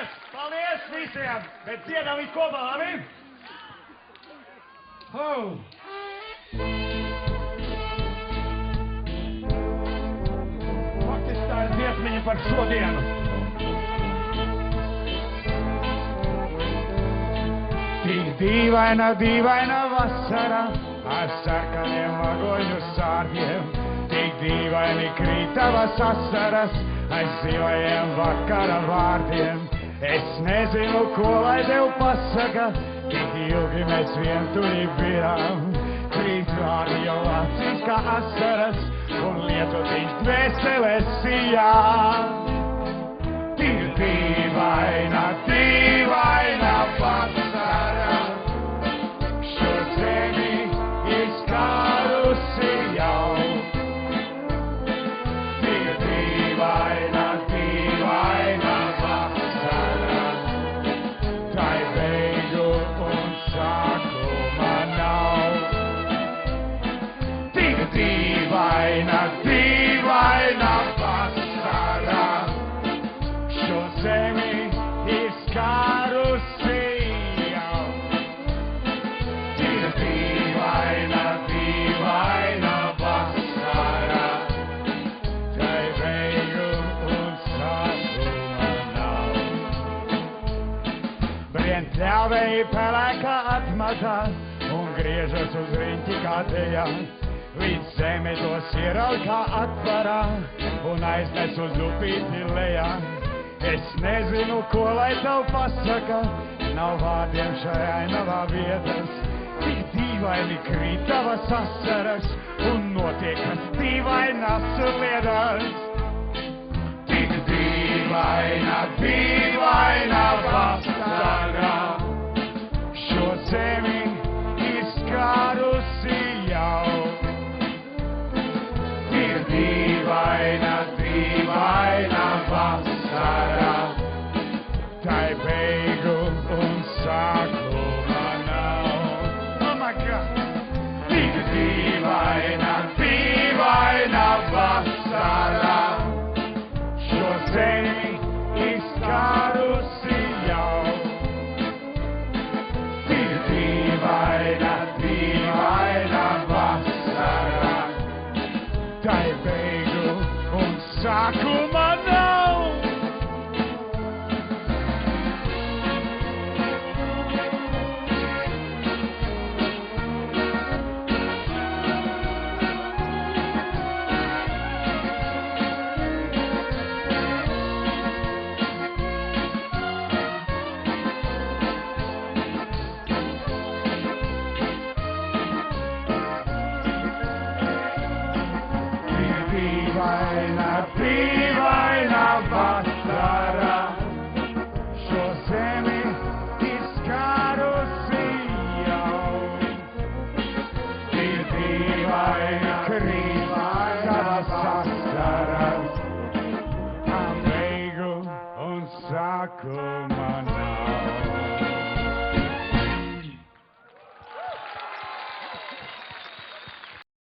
Paldies! Paldies visiem! Bet dziedam viņi kopā, labi? Faktiski tā ir dziesmiņa par šodienu. Tik dīvaina, dīvaina vasara ar sarkaniem vagoņu sārgiem. Tik dīvaini krīt tavas asaras aiz zilajiem vakara vārdiem. Es nezinu, ko lai tev pasaka, tik ilgi mēs vientuļi bijām. Krīt vārdi jau acīs kā asaras un lietotiņš dvēseles sijām. Tik dīvaina, dīvaina vasara šo zemi izkārusi jau. Tik dīvaina, dīvaina vasara, tai beigu un sākuma nav. Tik dīvaina, dīvaina vasara šo zemi izkārusi jau. Tik dīvaina, dīvaina vasara, tai beigu un sākuma nav. Brienļāvēji pelēkā atmatā un griežas uz riņķi kā tejā. Līdz zeme tos ierauj kā atvarā un aiznes uz upīti lejā. Es nezinu, ko lai tev pasaka, nav vārdiem šai ainavā vietas. Tik dīvaini krīt tavas asaras un notiekas dīvainas lietas. Tik dīvaina, dīvaina vasara šo zemi izkārusi jau. Tik dīvaina, dīvaina vasara, tai beigu un sākuma nav. Oh my God! Tik dīvaina, dīvaina vasara šo zemi izkārusi jau. Tik dīvaina, dīvaina vasara, tai beigu un sākuma nav. Dīvaina, dīvaina vasara šo zemi izkārusi jau. Tik dīvaina krīt tavas asaras, beigu un sākuma